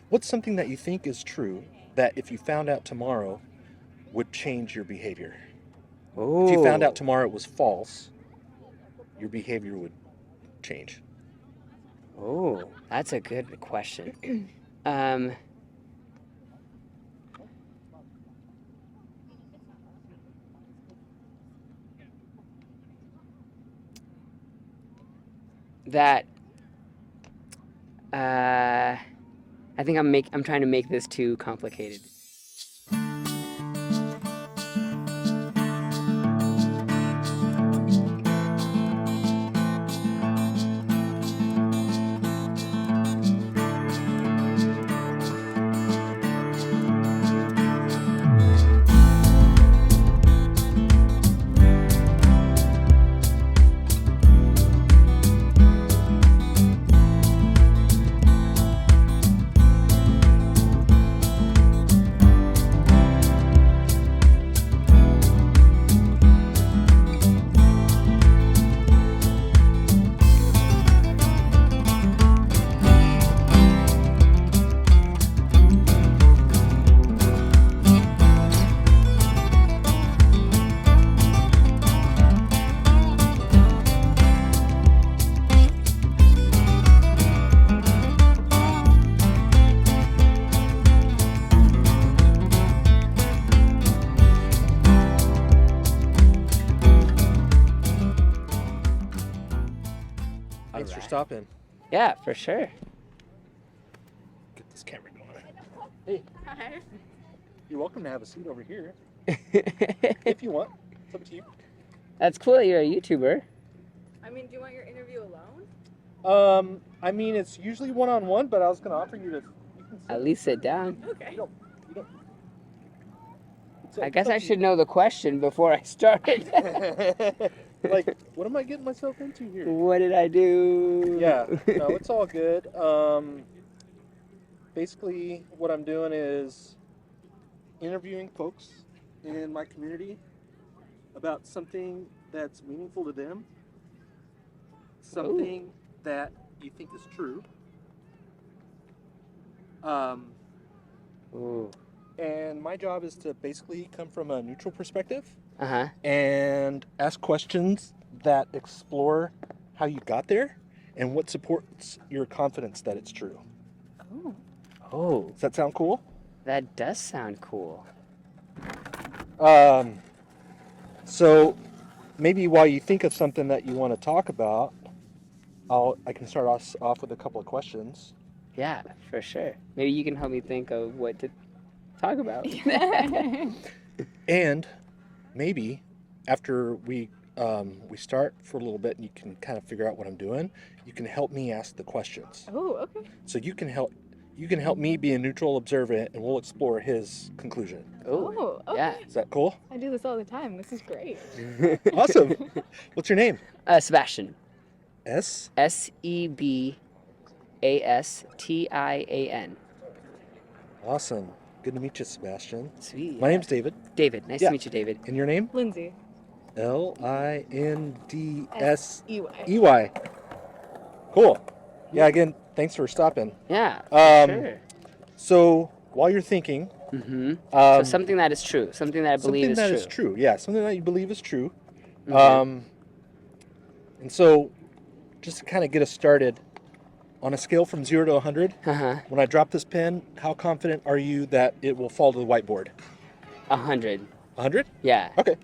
What's something that you think is true that if you found out tomorrow would change your behavior? If you found out Oh, tomorrow it was false, your behavior would change. oh, that's a good question. Um, that I think I'm trying to make this too complicated. Thanks for Alright. stopping. Yeah, for sure. Get this camera going. Hey, Hi. you're welcome to have a seat over here if you want. It's up to you. That's cool that you're a YouTuber. I mean, do you want your interview alone? I mean, it's usually one-on-one, but I was gonna offer you to. You can sit. At least sit down. Okay. You don't. I guess I should know the question before I started. Like, what am I getting myself into here? What did I do? Yeah, no, it's all good. Basically, what I'm doing is interviewing folks in my community about something that's meaningful to them, something that you think is true. Ooh. And my job is to basically come from a neutral perspective Uh-huh. and ask questions that explore how you got there and what supports your confidence that it's true. Oh. Oh, Does that sound cool? that does sound cool. So maybe while you think of something that you want to talk about, I can start us off with a couple of questions. Yeah, for sure. Maybe you can help me think of what to talk about. And maybe after we start for a little bit and you can kind of figure out what I'm doing, you can help me ask the questions. Oh, okay. So you can help me be a neutral observer and we'll explore his conclusion. Oh, okay. Yeah. Is that cool? I do this all the time. This is great. Awesome. What's your name? Sebastian. S? Sebastian. Awesome. Good to meet you, Sebastian. Sweet. My name's David. David. Nice Yeah. to meet you, David. And your name? Lindsey. Lindsey. Cool. Yeah, again, thanks for stopping. Yeah, for Um, sure. So while you're thinking, Mm-hmm. So something that is true. Something that I believe something that is is true. true. Yeah, something that you believe is true. Mhm. And so just to kind of get us started, on a scale from 0 to 100, Uh-huh. when I drop this pen, how confident are you that it will fall to the whiteboard? 100. 100? Yeah. Okay.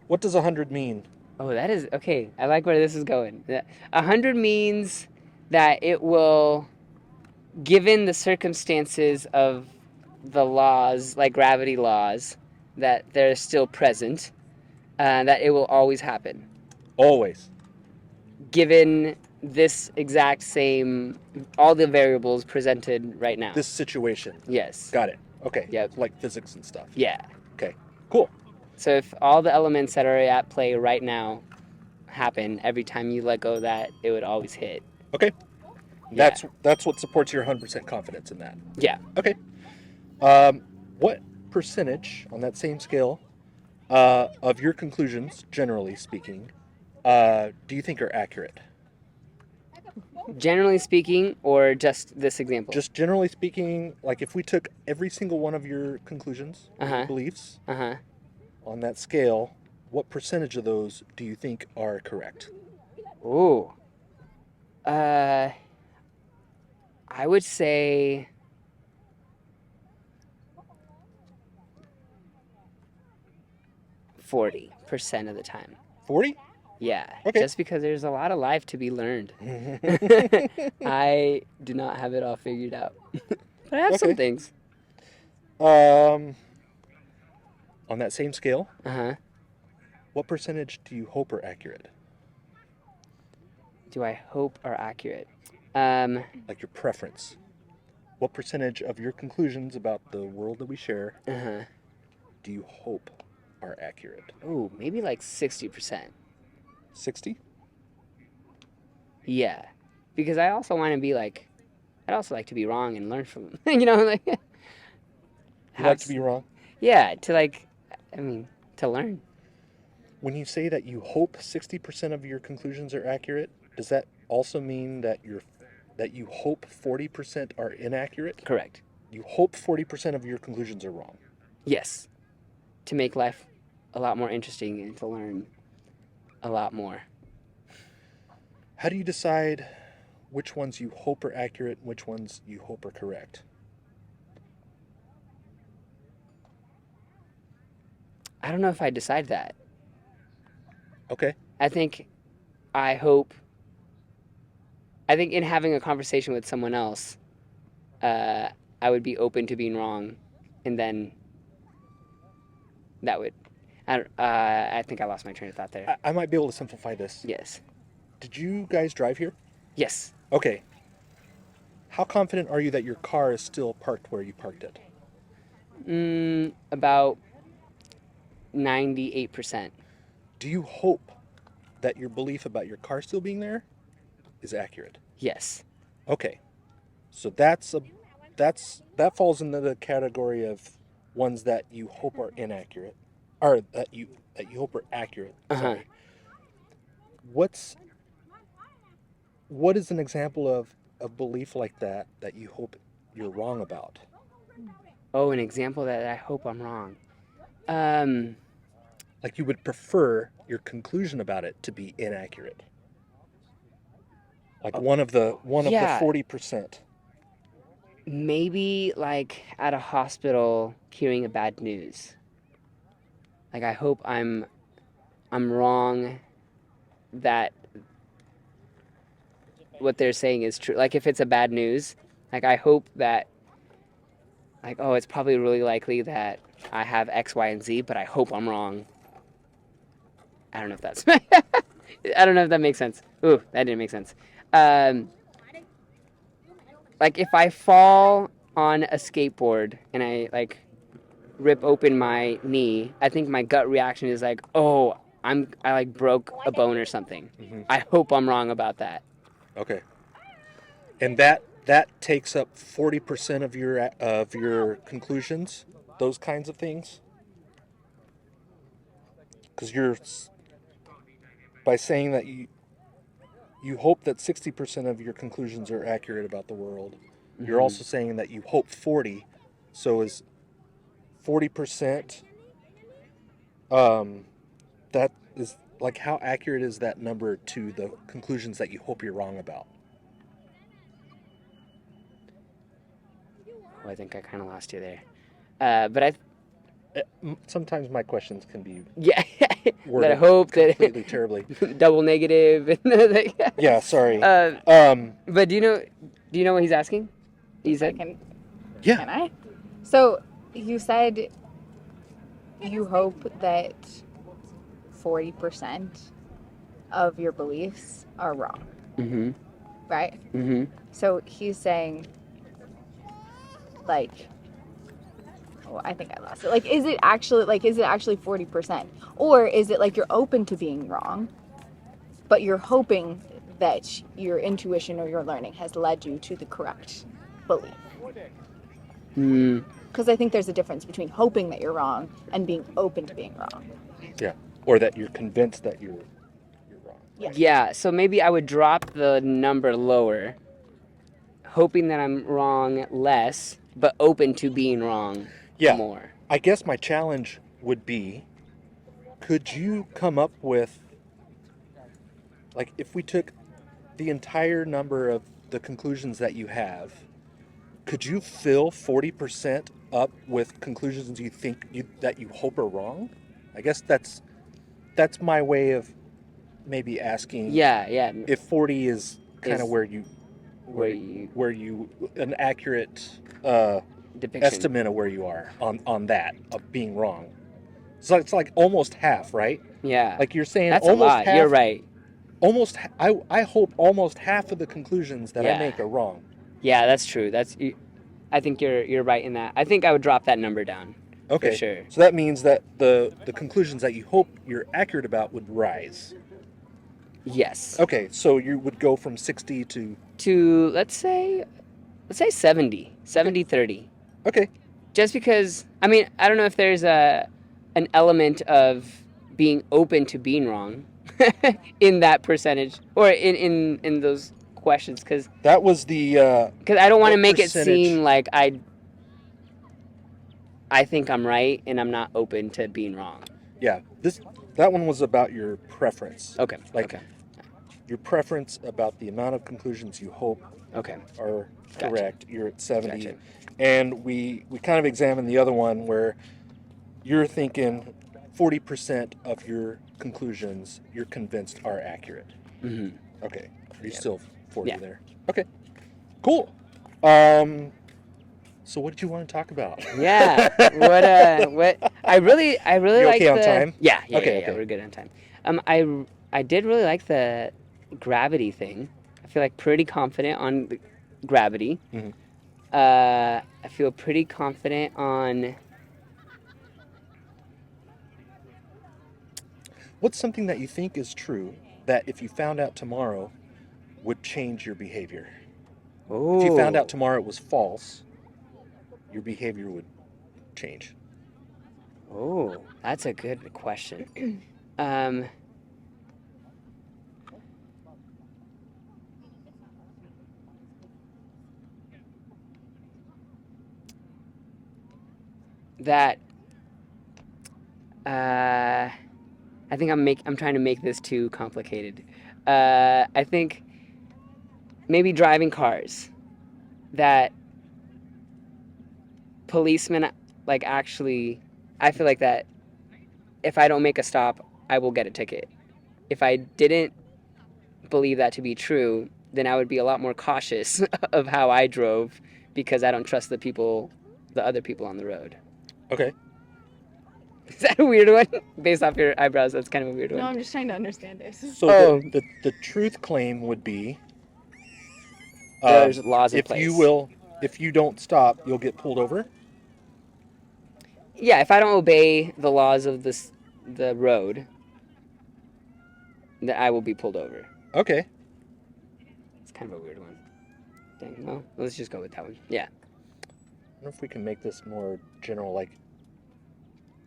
What does 100 mean? Oh, that is okay. I like where this is going. 100 means that it will, given the circumstances of the laws, like gravity laws, that they're still present, that it will always happen. Always. Given this exact same, all the variables presented right now. This situation. Yes. Got it. Okay. Yep. Like physics and stuff. Yeah. Okay. Cool. So if all the elements that are at play right now happen, every time you let go of that, it would always hit. Okay. Yeah. That's what supports your 100% confidence in that. Yeah. Okay. What percentage on that same scale of your conclusions, generally speaking, do you think are accurate? Generally speaking, or just this example? Just generally speaking, like if we took every single one of your conclusions, your beliefs, on that scale, what percentage of those do you think are correct? Ooh. I would say 40% of the time. 40? Yeah. Okay. Just because there's a lot of life to be learned. I do not have it all figured out. But I have some things. On that same scale, Uh-huh. what percentage do you hope are accurate? Do I hope are accurate? Like your preference. What percentage of your conclusions about the world that we share do you hope are accurate? Ooh, maybe like 60%. 60? Yeah. Because I also want to be like, I'd also like to be wrong and learn from them. You know, like... You like to be wrong? Yeah, to learn. When you say that you hope 60% of your conclusions are accurate, does that also mean that you hope 40% are inaccurate? Correct. You hope 40% of your conclusions are wrong. Yes. To make life a lot more interesting and to learn a lot more. How do you decide which ones you hope are accurate and which ones you hope are correct? I don't know if I decide that. Okay. I think in having a conversation with someone else, I would be open to being wrong, and then that would... I think I lost my train of thought there. I might be able to simplify this. Yes. Did you guys drive here? Yes. Okay. How confident are you that your car is still parked where you parked it? About 98%. Do you hope that your belief about your car still being there is accurate? Yes. Okay. So that falls into the category of ones that you hope are inaccurate, or that you hope are accurate. Sorry. What is an example of a belief like that you hope you're wrong about? Oh, an example that I hope I'm wrong. Like you would prefer your conclusion about it to be inaccurate. Like one of the 40%. Maybe like at a hospital hearing a bad news. Like I hope I'm wrong that what they're saying is true. Like if it's a bad news, like I hope that like, oh, it's probably really likely that I have X, Y, and Z, but I hope I'm wrong. I don't know if that's I don't know if that makes sense. Ooh, that didn't make sense. Like if I fall on a skateboard and I like rip open my knee, I think my gut reaction is like, oh, I like broke a bone or something. Mm-hmm. I hope I'm wrong about that. Okay. And that takes up 40% of your conclusions, those kinds of things? Because you're, by saying that you hope that 60% of your conclusions are accurate about the world, you're also saying that you hope 40. So is 40%, that is, like, how accurate is that number to the conclusions that you hope you're wrong about? Oh, I think I kind of lost you there. But sometimes my questions can be that I hope completely terribly double negative. Yeah, sorry. But do you know what he's asking? He said, yeah. Can I? So you said you hope that 40% of your beliefs are wrong. Mm-hmm. Right? Mm-hmm. So he's saying, like, oh, I think I lost it. Like, is it actually 40%? Or is it like you're open to being wrong, but you're hoping that your intuition or your learning has led you to the correct belief? Because I think there's a difference between hoping that you're wrong and being open to being wrong. Yeah. Or that you're convinced that you're wrong. Yes. Yeah, so maybe I would drop the number lower, hoping that I'm wrong less, but open to being wrong Yeah. more. I guess my challenge would be, could you come up with, like, if we took the entire number of the conclusions that you have, could you fill 40% up with conclusions you think that you hope are wrong? I guess that's my way of maybe asking Yeah, if 40 is kind of Is where you where you an accurate depiction. estimate of where you are on that of being wrong. So it's like almost half, right? Yeah. Like you're saying That's a almost lot. half. You're right. I hope almost half of the conclusions that I Yeah. make are wrong. Yeah, that's true. I think you're right in that. I think I would drop that number down. Okay. For sure. So that means that the conclusions that you hope you're accurate about would rise. Yes. Okay, so you would go from 60 To let's say 70. 70-30. Okay. Just because I don't know if there's an element of being open to being wrong in that percentage or in those questions because That was the I don't want to what make percentage? it seem like I think I'm right and I'm not open to being wrong. Yeah. That one was about your preference. Okay. Like okay. your preference about the amount of conclusions you hope Okay. are Gotcha. correct. You're at 70. Gotcha. And we kind of examined the other one where you're thinking 40% of your conclusions you're convinced are accurate. Mm-hmm. Okay. Are you Yeah. still 40 Yeah. there? Okay. Cool. So what did you want to talk about? Yeah. What I really You like okay on the time? Yeah, Okay. we're good on time. I did really like the gravity thing. I feel like pretty confident on the gravity. Mhm. I feel pretty confident on What's something that you think is true that if you found out tomorrow would change your behavior? If you found out tomorrow it was false, your behavior would change. Oh, that's a good question. That I think I'm trying to make this too complicated. I think maybe driving cars that policemen like actually I feel like that if I don't make a stop, I will get a ticket. If I didn't believe that to be true, then I would be a lot more cautious of how I drove because I don't trust the other people on the road. Okay. Is that a weird one? Based off your eyebrows, that's kind of a weird one. No, I'm just trying to understand this. So the truth claim would be There's laws in place. if you don't stop, you'll get pulled over. Yeah, if I don't obey the laws of the road, then I will be pulled over. Okay. It's kind of a weird one. Dang, well, let's just go with that one. Yeah. I wonder if we can make this more general, like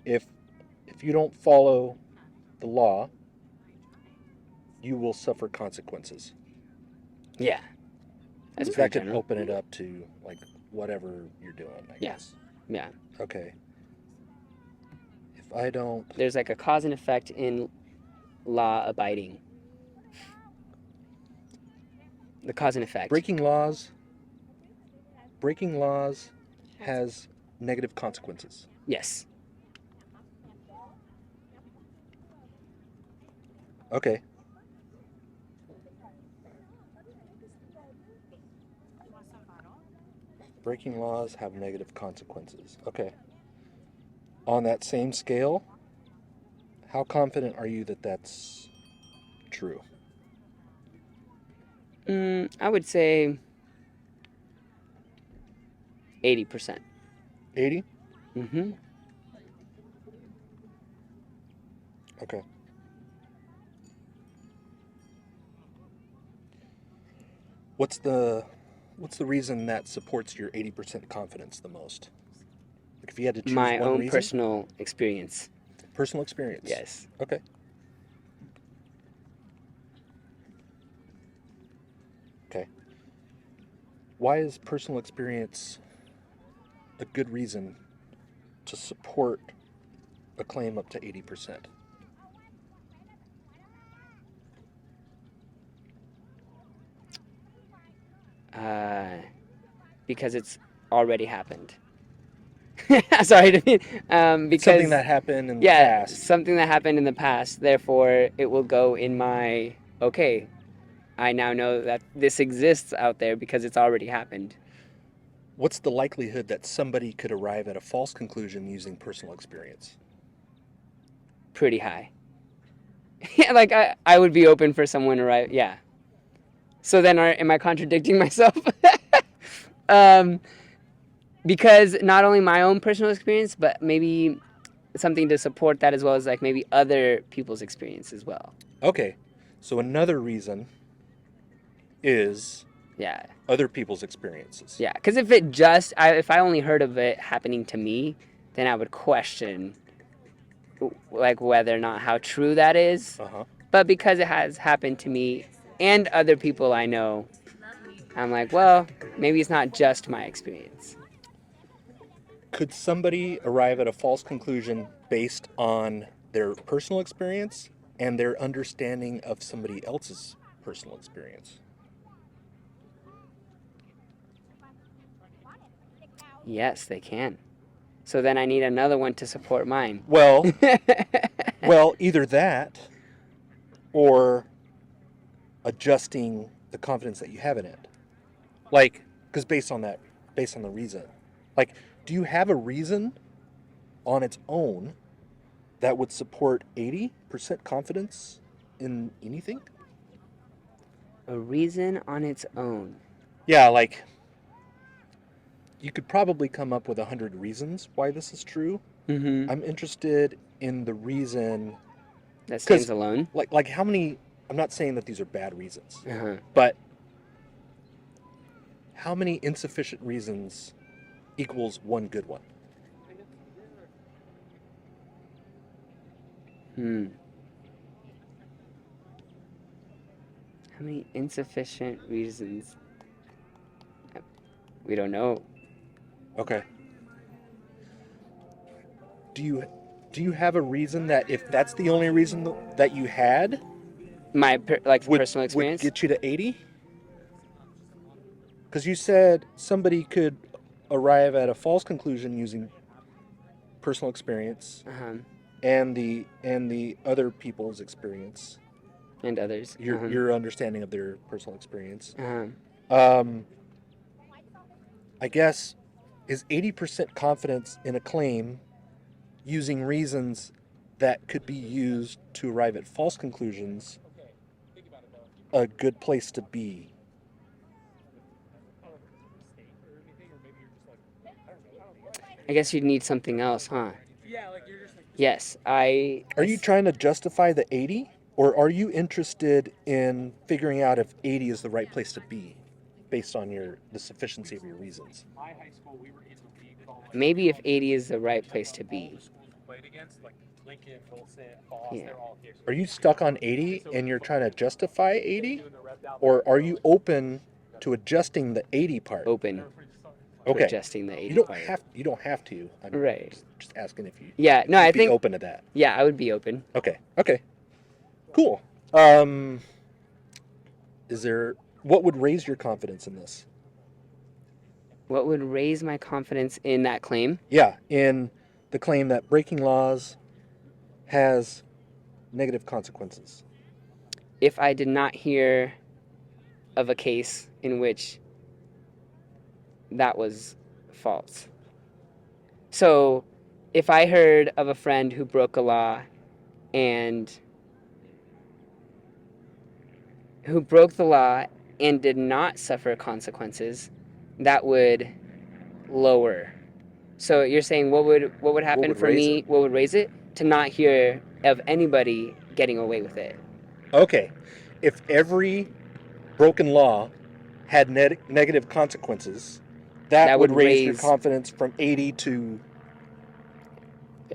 if you don't follow the law, you will suffer consequences. Yeah. That's That pretty could general. open it up to like whatever you're doing, I Yeah. guess. Yeah. Okay. If I don't There's like a cause and effect in law abiding. The cause and effect. breaking laws has negative consequences. Yes. Okay. Breaking laws have negative consequences. Okay. On that same scale, how confident are you that that's true? I would say 80%. 80? Mm-hmm. Okay. What's the reason that supports your 80% confidence the most? Like if you had to choose My one own reason? personal experience. Personal experience. Yes. Okay. why is personal experience a good reason to support a claim up to 80%? Because it's already happened. Sorry, because Something that happened in the past. something that happened in the past. Therefore, it will go in my okay. I now know that this exists out there because it's already happened. What's the likelihood that somebody could arrive at a false conclusion using personal experience? Pretty high. Like I would be open for someone to write. Yeah. So then, am I contradicting myself? Because not only my own personal experience, but maybe something to support that as well as like maybe other people's experience as well. Okay, so another reason is Yeah. other people's experiences. Yeah. Because if I only heard of it happening to me, then I would question like whether or not how true that is. Uh-huh. But because it has happened to me and other people I know, I'm like, well, maybe it's not just my experience. Could somebody arrive at a false conclusion based on their personal experience and their understanding of somebody else's personal experience? Yes, they can. So then I need another one to support mine. Well, either that or adjusting the confidence that you have in it. Like, because based on the reason. Like, do you have a reason on its own that would support 80% confidence in anything? A reason on its own. Yeah, like, you could probably come up with 100 reasons why this is true. Mm-hmm. I'm interested in the reason That stands alone. Like how many? I'm not saying that these are bad reasons, Uh-huh. but how many insufficient reasons equals one good one? How many insufficient reasons? We don't know. Okay. Do you have a reason that if that's the only reason that you had, My personal would experience. get you to 80? Because you said somebody could arrive at a false conclusion using personal experience Uh-huh. and the other people's experience, And others. your understanding of their personal experience. Uh-huh. I guess, is 80% confidence in a claim using reasons that could be used to arrive at false conclusions a good place to be? I guess you'd need something else, huh? Yes, Are you trying to justify the 80? Or are you interested in figuring out if 80 is the right place to be based on the sufficiency of your reasons? Maybe if 80 is the right place to be. Yeah. Are you stuck on 80 and you're trying to justify 80? Or are you open to adjusting the 80 part? Open to Okay. adjusting the 80 You don't part. have to. I'm Right. just asking if you Yeah, no, you'd I be think open to that. Yeah, I would be open. Okay. Cool. What would raise your confidence in this? What would raise my confidence in that claim? Yeah, in the claim that breaking laws has negative consequences. If I did not hear of a case in which that was false. So, if I heard of a friend who broke a law and did not suffer consequences, that would lower. So you're saying what would happen would for raise me? it? What would raise it? To not hear of anybody getting away with it. Okay, if every broken law had negative consequences, that would raise your confidence from 80 to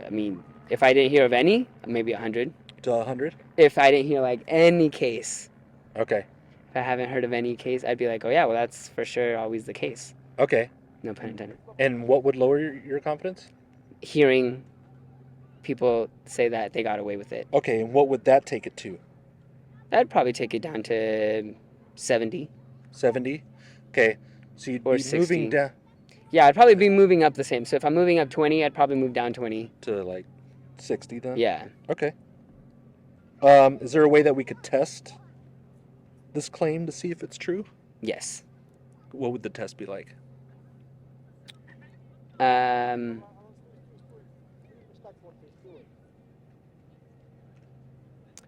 I mean, if I didn't hear of any, maybe 100. 100. If I didn't hear like any case, Okay. if I haven't heard of any case, I'd be like, oh yeah, well that's for sure always the case. Okay. No pun intended. And what would lower your confidence? Hearing people say that they got away with it. Okay, and what would that take it to? That'd probably take it down to 70. 70? Okay, so you'd Or be 60. moving down Yeah, I'd probably be moving up the same. So if I'm moving up 20, I'd probably move down 20. to like 60 then? Yeah. Okay. Is there a way that we could test this claim to see if it's true? Yes. What would the test be like?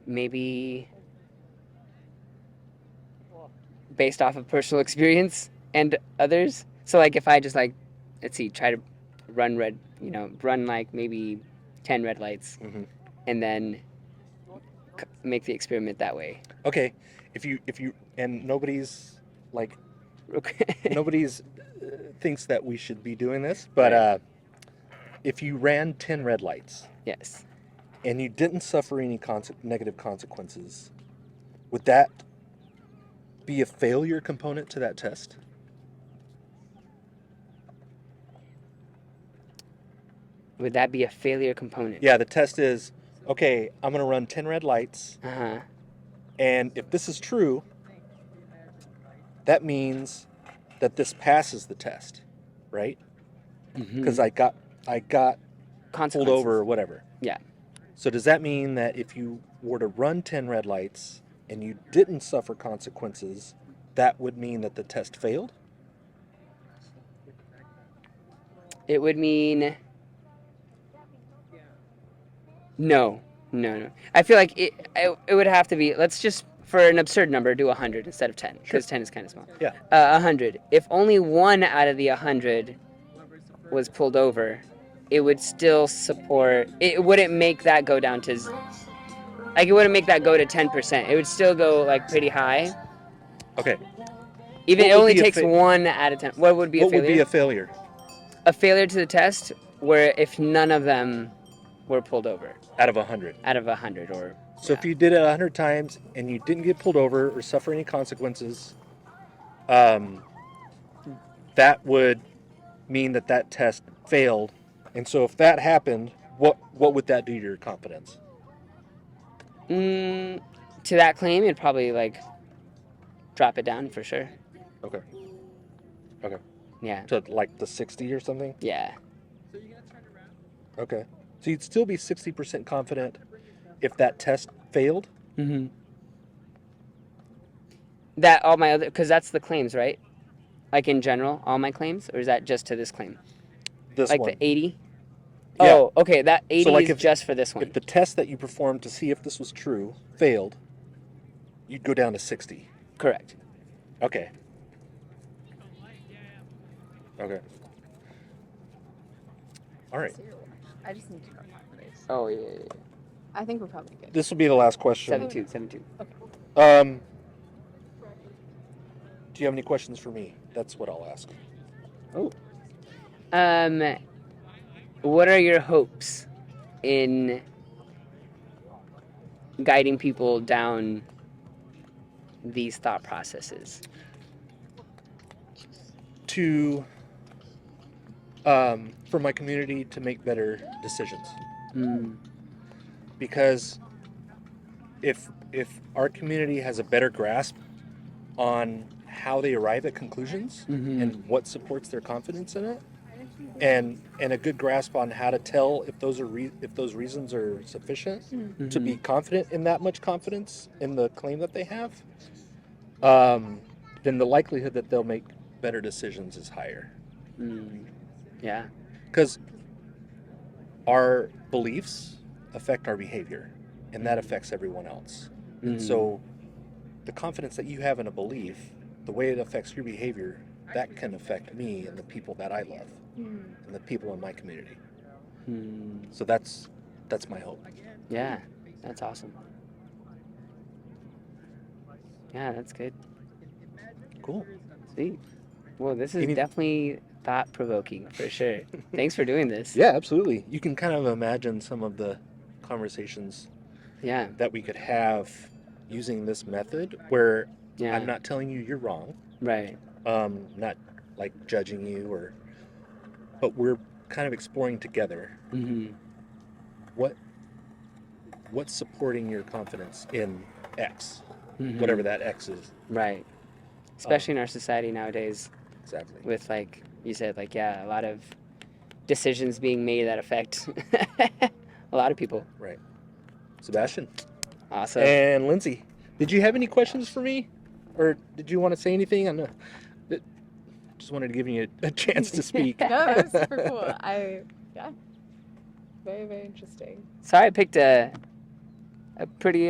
Maybe based off of personal experience and others. So like if I just like, let's see, try to run run like maybe 10 red lights Mm-hmm. and then make the experiment that way. Okay, if you and nobody's like Okay. nobody's thinks that we should be doing this, but Right. If you ran 10 red lights Yes. and you didn't suffer any negative consequences, would that be a failure component to that test? Would that be a failure component? Yeah, the test is, okay, I'm going to run 10 red lights, Uh-huh. and if this is true, that means that this passes the test, right? Because I got pulled Consequences. over or whatever. Yeah. So does that mean that if you were to run 10 red lights and you didn't suffer consequences, that would mean that the test failed? It would mean no. I feel like it would have to be, let's just, for an absurd number, do 100 instead of 10, because 10 is kind of small. Yeah. 100. If only one out of the 100 was pulled over, it would still support, it wouldn't make that go down to, like it wouldn't make that go to 10%. It would still go like pretty high. Okay. Even What it would only be a takes 1 out of 10. What would be a What failure? would be a failure? A failure to the test where if none of them were pulled over Out of 100. out of 100 or So if you did it 100 times and you didn't get pulled over or suffer any consequences, that would mean that that test failed. And so if that happened, what would that do to your confidence? to that claim, it'd probably like drop it down for sure. Okay. Yeah. To like the 60 or something? Yeah. Okay. So you'd still be 60% confident if that test failed? Mm-hmm. That all my other, because that's the claims, right? Like in general, all my claims, or is that just to this claim? This Like one. the 80? Yeah. Oh, okay. That 80 So, like, is if- just for this one. If the test that you performed to see if this was true failed, you'd go down to 60. Correct. Okay. Okay. All right. I just need to know. Oh, yeah. I think we're probably good. This will be the last question. 72. Do you have any questions for me? That's what I'll ask. What are your hopes in guiding people down these thought processes? To, for my community to make better decisions. Because if our community has a better grasp on how they arrive at conclusions and what supports their confidence in it, and a good grasp on how to tell if those reasons are sufficient to be confident in that much confidence in the claim that they have, then the likelihood that they'll make better decisions is higher. Yeah. Because our beliefs affect our behavior, and that affects everyone else. And so the confidence that you have in a belief, the way it affects your behavior, that can affect me and the people that I love and the people in my community. So that's my hope. Yeah, that's awesome. Yeah, that's good. Cool. Sweet. Well, this is Any- definitely thought-provoking for sure. Thanks for doing this. Yeah, absolutely. You can kind of imagine some of the conversations Yeah. that we could have using this method, where Yeah. I'm not telling you you're wrong. Right. Not like judging you but we're kind of exploring together Mm-hmm. what's supporting your confidence in X, Mm-hmm. whatever that X is. Right. Especially in our society nowadays, Exactly. with like you said, like a lot of decisions being made that affect a lot of people. Right. Sebastian. Awesome. And Lindsey, did you have any questions for me? Or did you want to say anything? I know. Just wanted to give you a chance to speak. No, that's super cool. Yeah. Very, very interesting. Sorry, I picked a pretty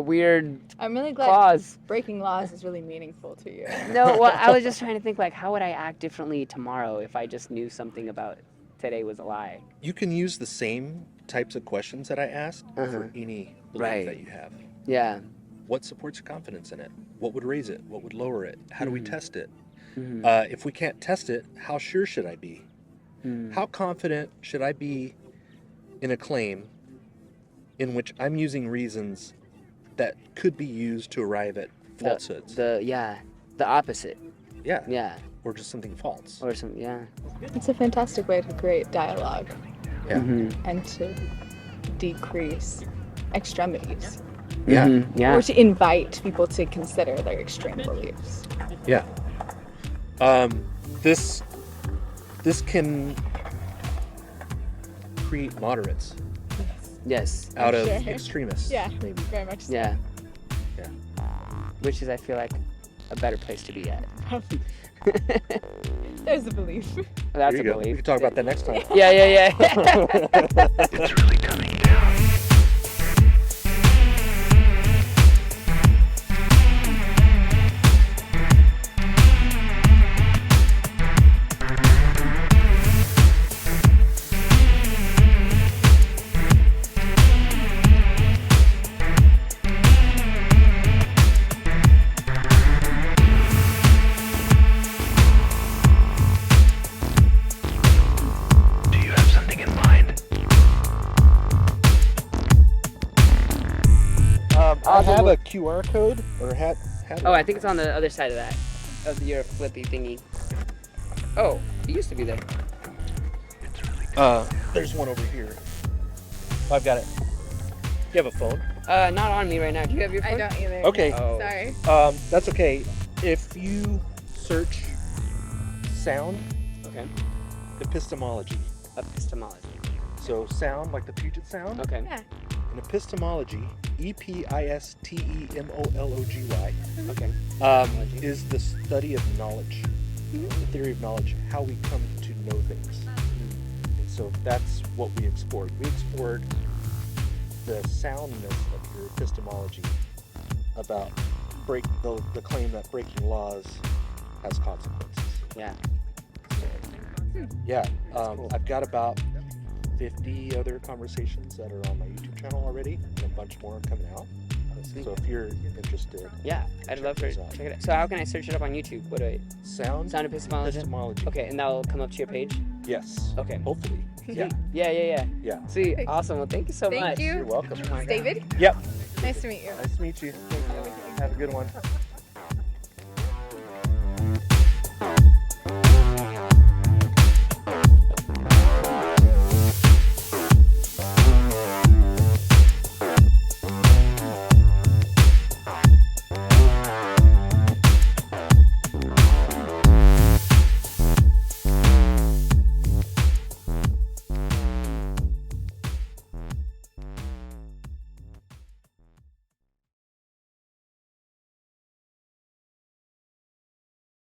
weird I'm really glad clause. breaking laws is really meaningful to you. No, well, I was just trying to think, like, how would I act differently tomorrow if I just knew something about today was a lie? You can use the same types of questions that I asked for any belief Right. that you have. Yeah. What supports your confidence in it? What would raise it? What would lower it? How do we test it? Mm-hmm. If we can't test it, how sure should I be? How confident should I be in a claim in which I'm using reasons that could be used to arrive at falsehoods? The opposite. Yeah. Yeah. Or just something false. Or some, yeah. It's a fantastic way to create dialogue Yeah. Mm-hmm. and to decrease extremities. Yeah. Mm-hmm. Yeah. Or to invite people to consider their extreme beliefs. Yeah. This can create moderates Yes. out of Sure. extremists. Yeah, very much so. Yeah. Yeah. Which is, I feel like, a better place to be at. There's a belief. That's There a you go. belief. We can talk about that next time. Yeah. It's really coming down. Do you have something in mind? I have a QR code, or had Oh, I think it's on the other side of that, of your flippy thingy. Oh, it used to be there. It's really there's one over here. I've got it. You have a phone? Not on me right now. Do you have your phone? I don't either. Okay. Oh. Sorry. That's okay. If you search sound Okay. epistemology, Epistemology. so sound like the Puget Sound, Okay. Yeah. and epistemology, epistemology, Okay. is the study of knowledge, the theory of knowledge, how we come to know things. And so that's what we explored. We explored the soundness of your epistemology about the claim that breaking laws has consequences. Yeah. Yeah, cool. I've got about 50 other conversations that are on my YouTube channel already, and a bunch more coming out. Sweet. So if you're interested, Yeah, I'd love to those out. check it out. So how can I search it up on YouTube? What do I? sound Sound epistemology. epistemology. Okay, and that'll come up to your page. Yes. Okay. Hopefully. Yeah. Yeah. Yeah. Sweet. Thanks. Awesome. Well, thank you so Thank much. you. You're welcome. Oh my God. David? Yep. Nice to meet you. Nice to meet you. Have a good one.